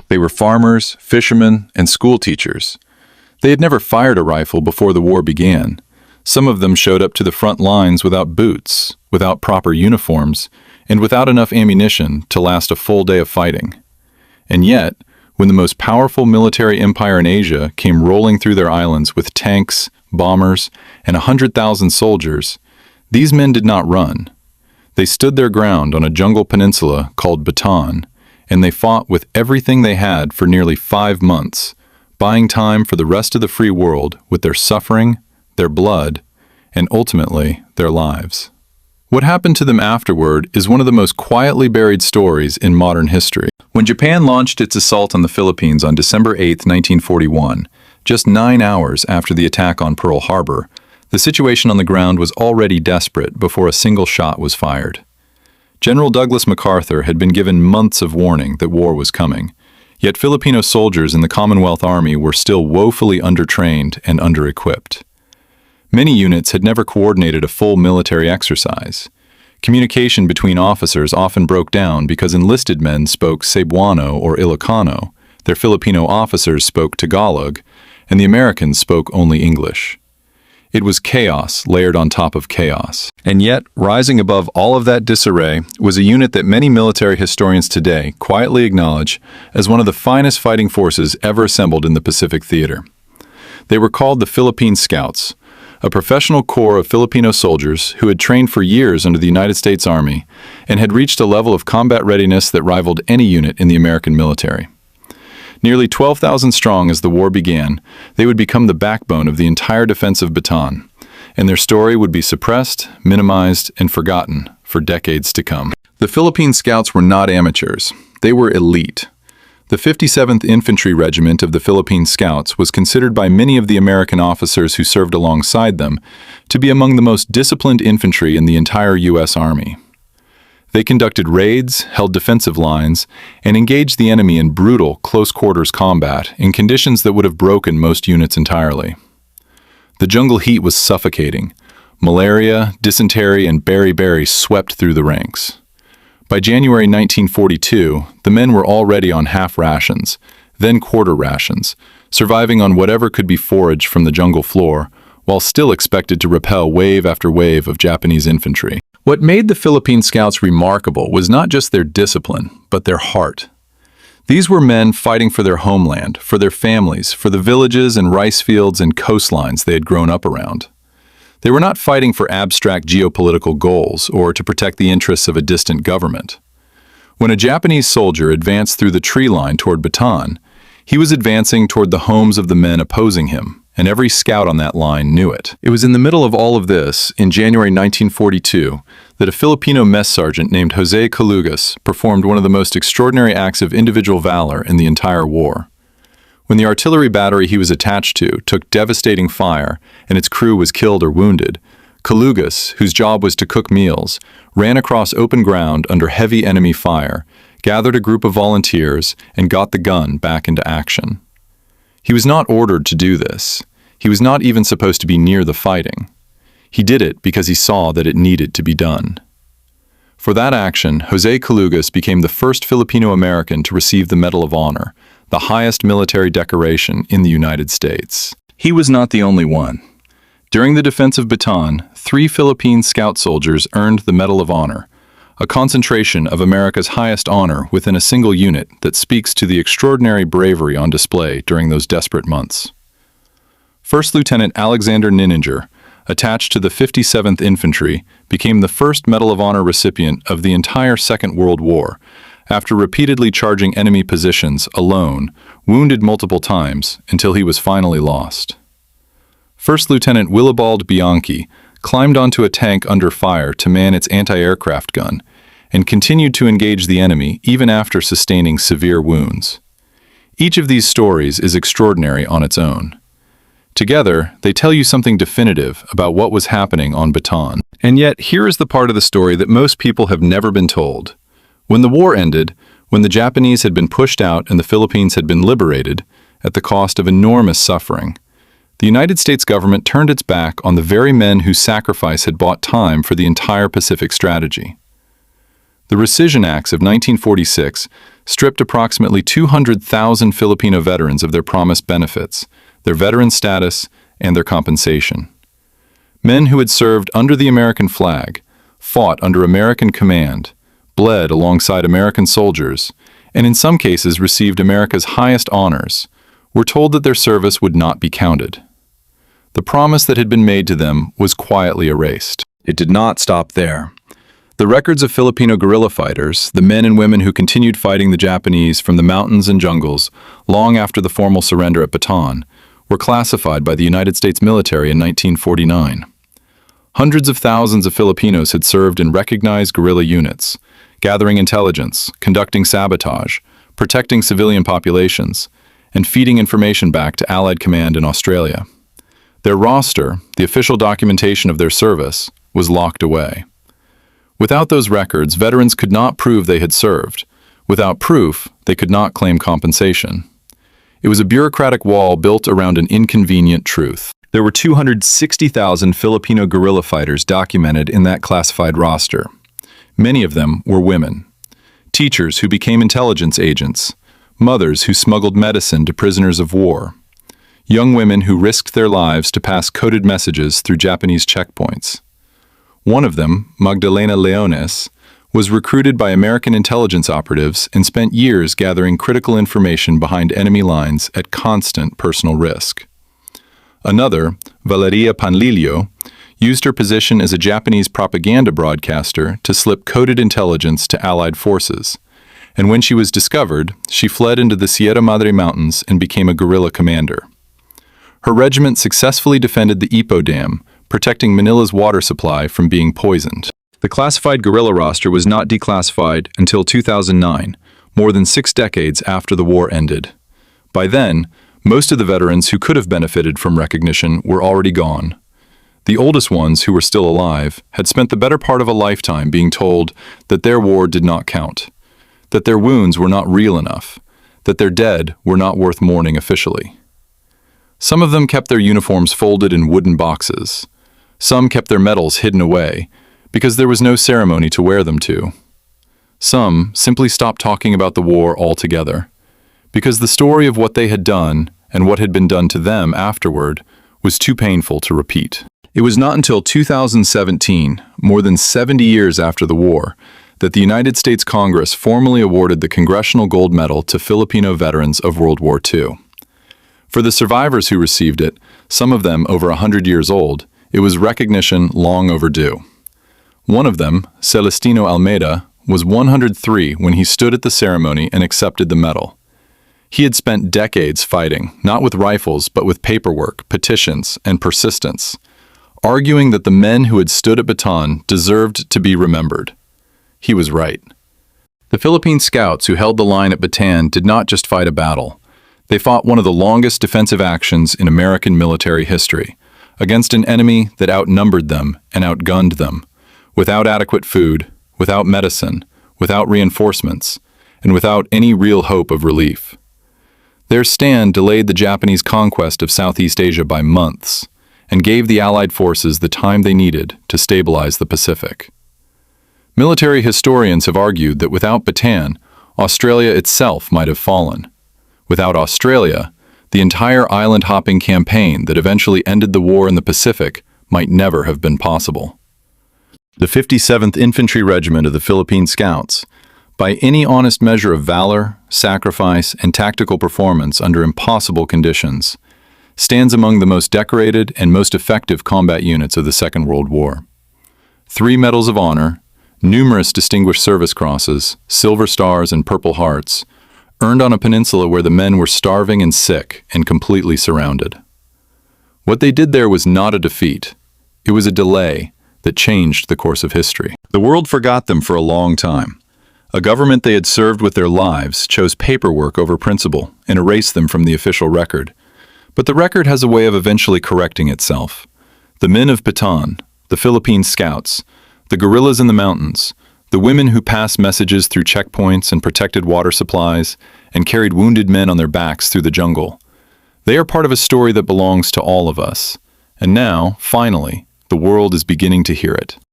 They were farmers, fishermen, and school teachers. They had never fired a rifle before the war began. Some of them showed up to the front lines without boots, without proper uniforms, and without enough ammunition to last a full day of fighting. And yet, when the most powerful military empire in Asia came rolling through their islands with tanks, bombers, and 100,000 soldiers, these men did not run. They stood their ground on a jungle peninsula called Bataan, and they fought with everything they had for nearly 5 months, buying time for the rest of the free world with their suffering, their blood, and ultimately, their lives. What happened to them afterward is one of the most quietly buried stories in modern history. When Japan launched its assault on the Philippines on December 8, 1941, just 9 hours after the attack on Pearl Harbor, the situation on the ground was already desperate before a single shot was fired. General Douglas MacArthur had been given months of warning that war was coming, yet Filipino soldiers in the Commonwealth Army were still woefully undertrained and under-equipped. Many units had never coordinated a full military exercise. Communication between officers often broke down because enlisted men spoke Cebuano or Ilocano, their Filipino officers spoke Tagalog, and the Americans spoke only English. It was chaos layered on top of chaos. And yet, rising above all of that disarray was a unit that many military historians today quietly acknowledge as one of the finest fighting forces ever assembled in the Pacific Theater. They were called the Philippine Scouts, a professional corps of Filipino soldiers who had trained for years under the United States Army and had reached a level of combat readiness that rivaled any unit in the American military. Nearly 12,000 strong as the war began, they would become the backbone of the entire defense of Bataan, and their story would be suppressed, minimized, and forgotten for decades to come. The Philippine Scouts were not amateurs. They were elite. The 57th Infantry Regiment of the Philippine Scouts was considered by many of the American officers who served alongside them to be among the most disciplined infantry in the entire U.S. Army. They conducted raids, held defensive lines, and engaged the enemy in brutal, close-quarters combat in conditions that would have broken most units entirely. The jungle heat was suffocating. Malaria, dysentery, and beriberi swept through the ranks. By January 1942, the men were already on half rations, then quarter rations, surviving on whatever could be foraged from the jungle floor, while still expected to repel wave after wave of Japanese infantry. What made the Philippine Scouts remarkable was not just their discipline, but their heart. These were men fighting for their homeland, for their families, for the villages and rice fields and coastlines they had grown up around. They were not fighting for abstract geopolitical goals or to protect the interests of a distant government. When a Japanese soldier advanced through the tree line toward Bataan, he was advancing toward the homes of the men opposing him, and every scout on that line knew it. It was in the middle of all of this, in January 1942, that a Filipino mess sergeant named Jose Calugas performed one of the most extraordinary acts of individual valor in the entire war. When the artillery battery he was attached to took devastating fire and its crew was killed or wounded, Calugas, whose job was to cook meals, ran across open ground under heavy enemy fire, gathered a group of volunteers, and got the gun back into action. He was not ordered to do this. He was not even supposed to be near the fighting. He did it because he saw that it needed to be done. For that action, Jose Calugas became the first Filipino American to receive the Medal of Honor, the highest military decoration in the United States. He was not the only one. During the defense of Bataan, 3 Philippine Scout soldiers earned the Medal of Honor, a concentration of America's highest honor within a single unit that speaks to the extraordinary bravery on display during those desperate months. First Lieutenant Alexander Nininger, attached to the 57th Infantry, became the first Medal of Honor recipient of the entire Second World War, after repeatedly charging enemy positions alone, wounded multiple times, until he was finally lost. First Lieutenant Willibald Bianchi climbed onto a tank under fire to man its anti-aircraft gun, and continued to engage the enemy even after sustaining severe wounds. Each of these stories is extraordinary on its own. Together, they tell you something definitive about what was happening on Bataan. And yet, here is the part of the story that most people have never been told. When the war ended, when the Japanese had been pushed out and the Philippines had been liberated, at the cost of enormous suffering, the United States government turned its back on the very men whose sacrifice had bought time for the entire Pacific strategy. The Rescission Acts of 1946 stripped approximately 200,000 Filipino veterans of their promised benefits, their veteran status, and their compensation. Men who had served under the American flag, fought under American command, bled alongside American soldiers, and in some cases received America's highest honors, were told that their service would not be counted. The promise that had been made to them was quietly erased. It did not stop there. The records of Filipino guerrilla fighters, the men and women who continued fighting the Japanese from the mountains and jungles long after the formal surrender at Bataan, were classified by the United States military in 1949. Hundreds of thousands of Filipinos had served in recognized guerrilla units, gathering intelligence, conducting sabotage, protecting civilian populations, and feeding information back to Allied command in Australia. Their roster, the official documentation of their service, was locked away. Without those records, veterans could not prove they had served. Without proof, they could not claim compensation. It was a bureaucratic wall built around an inconvenient truth. There were 260,000 Filipino guerrilla fighters documented in that classified roster. Many of them were women. Teachers who became intelligence agents, mothers who smuggled medicine to prisoners of war, young women who risked their lives to pass coded messages through Japanese checkpoints. One of them, Magdalena Leones, was recruited by American intelligence operatives and spent years gathering critical information behind enemy lines at constant personal risk. Another, Valeria Panlilio, used her position as a Japanese propaganda broadcaster to slip coded intelligence to Allied forces, and when she was discovered, she fled into the Sierra Madre Mountains and became a guerrilla commander. Her regiment successfully defended the Ipoh Dam, protecting Manila's water supply from being poisoned. The classified guerrilla roster was not declassified until 2009, more than 6 decades after the war ended. By then, most of the veterans who could have benefited from recognition were already gone. The oldest ones, who were still alive, had spent the better part of a lifetime being told that their war did not count, that their wounds were not real enough, that their dead were not worth mourning officially. Some of them kept their uniforms folded in wooden boxes. Some kept their medals hidden away, because there was no ceremony to wear them to. Some simply stopped talking about the war altogether, because the story of what they had done and what had been done to them afterward was too painful to repeat. It was not until 2017, more than 70 years after the war, that the United States Congress formally awarded the Congressional Gold Medal to Filipino veterans of World War II. For the survivors who received it, some of them over 100 years old, it was recognition long overdue. One of them, Celestino Almeida, was 103 when he stood at the ceremony and accepted the medal. He had spent decades fighting, not with rifles, but with paperwork, petitions, and persistence, arguing that the men who had stood at Bataan deserved to be remembered. He was right. The Philippine Scouts who held the line at Bataan did not just fight a battle. They fought one of the longest defensive actions in American military history, against an enemy that outnumbered them and outgunned them, without adequate food, without medicine, without reinforcements, and without any real hope of relief. Their stand delayed the Japanese conquest of Southeast Asia by months, and gave the Allied forces the time they needed to stabilize the Pacific. Military historians have argued that without Bataan, Australia itself might have fallen. Without Australia, the entire island-hopping campaign that eventually ended the war in the Pacific might never have been possible. The 57th Infantry Regiment of the Philippine Scouts, by any honest measure of valor, sacrifice, and tactical performance under impossible conditions, stands among the most decorated and most effective combat units of the Second World War. 3 Medals of Honor, numerous Distinguished Service Crosses, Silver Stars, and Purple Hearts, earned on a peninsula where the men were starving and sick and completely surrounded. What they did there was not a defeat. It was a delay that changed the course of history. The world forgot them for a long time. A government they had served with their lives chose paperwork over principle and erased them from the official record. But the record has a way of eventually correcting itself. The men of Bataan, the Philippine Scouts, the guerrillas in the mountains, the women who passed messages through checkpoints and protected water supplies and carried wounded men on their backs through the jungle. They are part of a story that belongs to all of us. And now, finally, the world is beginning to hear it.